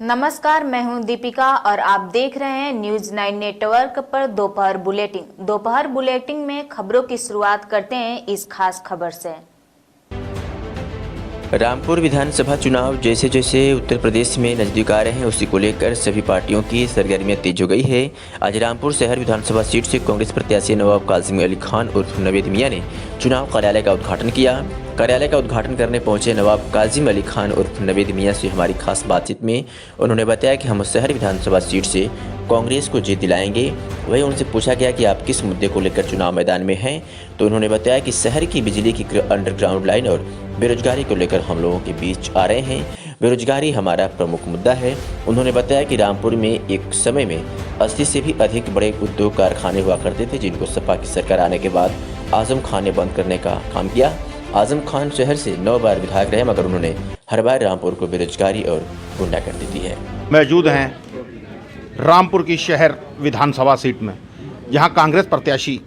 नमस्कार, मैं हूं दीपिका और आप देख रहे हैं न्यूज 9 नेटवर्क पर दोपहर बुलेटिन में खबरों की शुरुआत करते हैं इस खास खबर से। रामपुर विधानसभा चुनाव जैसे जैसे उत्तर प्रदेश में नजदीक आ रहे हैं, उसी को लेकर सभी पार्टियों की सरगर्मियां तेज हो गई है। आज रामपुर शहर विधानसभा सीट से कांग्रेस प्रत्याशी नवाब काजिम अली खान उर्फ नवेद मियां ने चुनाव कार्यालय का उद्घाटन किया। कार्यालय का उद्घाटन करने पहुंचे नवाब काजिम अली खान उर्फ नवेद मियां से हमारी खास बातचीत में उन्होंने बताया कि हम शहर विधानसभा सीट से कांग्रेस को जीत दिलाएंगे। वहीं उनसे पूछा गया कि आप किस मुद्दे को लेकर चुनाव मैदान में हैं, तो उन्होंने बताया कि शहर की बिजली की अंडरग्राउंड लाइन और बेरोजगारी को लेकर हम लोगों के बीच आ रहे हैं। बेरोजगारी हमारा प्रमुख मुद्दा है। उन्होंने बताया कि रामपुर में एक समय में 80 से भी अधिक बड़े उद्योग कारखाने हुआ करते थे, जिनको सपा की सरकार आने के बाद आजम खान ने बंद करने का काम किया। आजम खान शहर से 9 बार विधायक रहे, मगर उन्होंने हर बार रामपुर को बेरोजगारी और गुंडागर्दी दी है। मौजूद हैं रामपुर की शहर विधानसभा सीट में, जहां कांग्रेस प्रत्याशी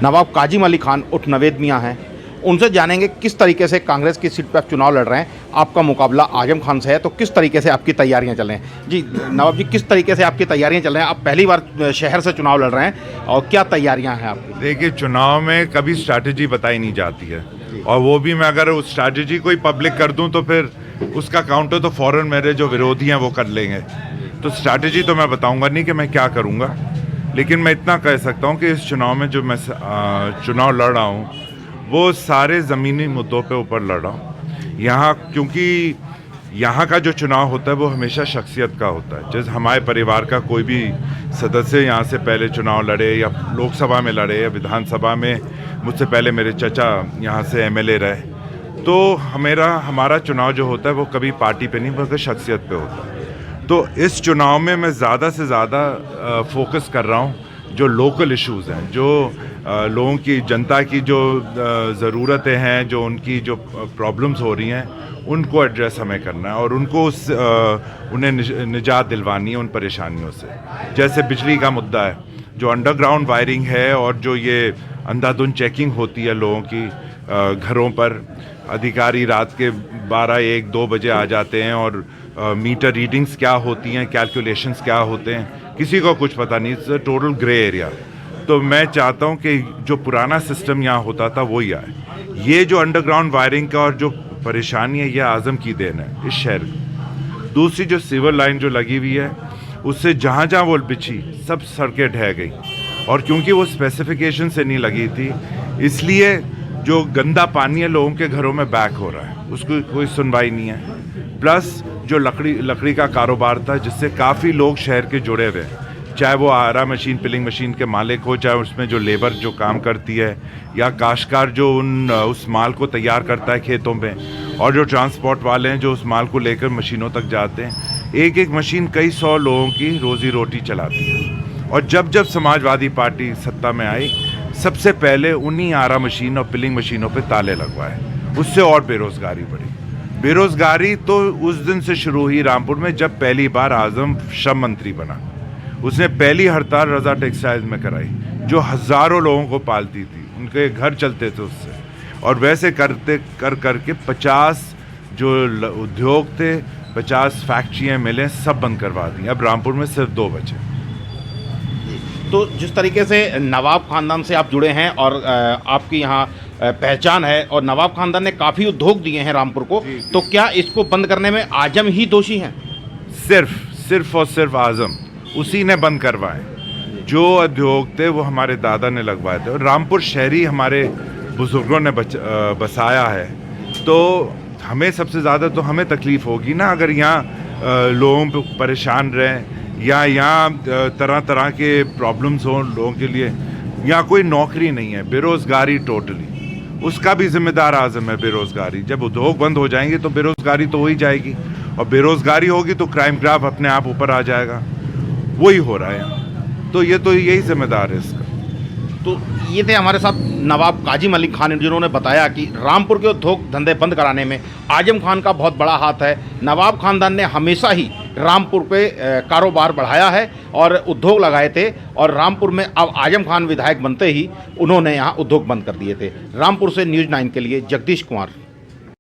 नवाब काजिम अली खान उर्फ नवेद मियां हैं। उनसे जानेंगे किस तरीके से कांग्रेस की सीट पर आप चुनाव लड़ रहे हैं। आपका मुकाबला आजम खान से है, तो किस तरीके से आपकी तैयारियां चल रही हैं? जी नवाब जी, किस तरीके से आपकी तैयारियां चल रही हैं? आप पहली बार शहर से चुनाव लड़ रहे हैं और क्या तैयारियां हैं आपकी? देखिए, चुनाव में कभी स्ट्रैटेजी बताई नहीं जाती है, और वो भी मैं अगर उस स्ट्रैटेजी को ही पब्लिक कर दूं तो फिर उसका काउंटर तो फौरन मेरे जो विरोधी हैं वो कर लेंगे। तो स्ट्रैटेजी तो मैं बताऊंगा नहीं कि मैं क्या करूंगा, लेकिन मैं इतना कह सकता हूं कि इस चुनाव में जो मैं चुनाव लड़ रहा हूं वो सारे ज़मीनी मुद्दों पे ऊपर लड़ रहा हूँ। यहाँ क्योंकि यहाँ का जो चुनाव होता है वो हमेशा शख्सियत का होता है। जैसे हमारे परिवार का कोई भी सदस्य यहाँ से पहले चुनाव लड़े, या लोकसभा में लड़े, या विधानसभा में मुझसे पहले मेरे चचा यहाँ से एमएलए रहे, तो हमारा चुनाव जो होता है वो कभी पार्टी पे नहीं बल्कि शख्सियत पे होता है। तो इस चुनाव में मैं ज़्यादा से ज़्यादा फोकस कर रहा हूँ जो लोकल इश्यूज़ हैं, जो लोगों की, जनता की जो ज़रूरतें हैं, जो उनकी जो प्रॉब्लम्स हो रही हैं, उनको एड्रेस हमें करना है और उनको उन्हें निजात दिलवानी है उन परेशानियों से। जैसे बिजली का मुद्दा है, जो अंडरग्राउंड वायरिंग है और जो ये अंधाधुंध चेकिंग होती है लोगों की घरों पर। अधिकारी रात के 12-1-2 बजे आ जाते हैं और मीटर रीडिंग्स क्या होती हैं, कैलकुलेशंस क्या होते हैं, किसी को कुछ पता नहीं। It's total grey area. तो मैं चाहता हूं कि जो पुराना सिस्टम यहाँ होता था वो ही आए। ये जो अंडरग्राउंड वायरिंग का और जो परेशानी है, ये आज़म की देन है इस शहर की। दूसरी जो सिवर लाइन जो लगी हुई है, उससे जहाँ जहाँ वो बिछी सब सड़कें ढह गई, और क्योंकि वो स्पेसिफिकेशन से नहीं लगी थी, इसलिए जो गंदा पानी है लोगों के घरों में बैक हो रहा है, उसको कोई सुनवाई नहीं है। प्लस जो लकड़ी का कारोबार था, जिससे काफ़ी लोग शहर के जुड़े हुए हैं, चाहे वो आरा मशीन, पिलिंग मशीन के मालिक हो, चाहे उसमें जो लेबर जो काम करती है, या काश्तकार जो उस माल को तैयार करता है खेतों में, और जो ट्रांसपोर्ट वाले हैं जो उस माल को लेकर मशीनों तक जाते हैं। एक एक मशीन कई 100 लोगों की रोजी रोटी चलाती है। और जब समाजवादी पार्टी सत्ता में आई, सबसे पहले उन्हीं आरा मशीन और पिलिंग मशीनों पे ताले लगवाए, उससे और बेरोज़गारी बढ़ी। बेरोज़गारी तो उस दिन से शुरू हुई रामपुर में जब पहली बार आज़म श्रम मंत्री बना। उसने पहली हड़ताल रज़ा टेक्सटाइल्स में कराई, जो हज़ारों लोगों को पालती थी, उनके घर चलते थे उससे। और वैसे करके 50 जो उद्योग थे, 50 फैक्ट्रियाँ, मिलें, सब बंद करवा दी। अब रामपुर में सिर्फ 2 बचे। तो जिस तरीके से नवाब ख़ानदान से आप जुड़े हैं और आपकी यहाँ पहचान है, और नवाब ख़ानदान ने काफ़ी उद्योग दिए हैं रामपुर को, तो क्या इसको बंद करने में आजम ही दोषी हैं? सिर्फ और सिर्फ आज़म, उसी ने बंद करवाए। जो उद्योग थे वो हमारे दादा ने लगवाए थे, और रामपुर शहरी हमारे बुजुर्गों ने बसाया है। तो हमें सबसे ज़्यादा तो हमें तकलीफ़ होगी ना अगर यहाँ लोगों पे परेशान रहें, या यहाँ तरह तरह के प्रॉब्लम्स हों लोगों के लिए। यहाँ कोई नौकरी नहीं है, बेरोज़गारी टोटली, उसका भी जिम्मेदार आज़म है। बेरोज़गारी, जब उद्योग बंद हो जाएंगे तो बेरोज़गारी तो हो ही जाएगी, और बेरोज़गारी होगी तो क्राइम ग्राफ अपने आप ऊपर आ जाएगा। वही हो रहा है यहाँ, तो यही जिम्मेदार है इसका। तो ये थे हमारे साथ नवाब काजिम अली खान, जिन्होंने बताया कि रामपुर के उद्योग धंधे बंद कराने में आजम खान का बहुत बड़ा हाथ है। नवाब खानदान ने हमेशा ही रामपुर पे कारोबार बढ़ाया है और उद्योग लगाए थे, और रामपुर में अब आजम खान विधायक बनते ही उन्होंने यहाँ उद्योग बंद कर दिए थे। रामपुर से न्यूज़ 9 के लिए जगदीश कुमार।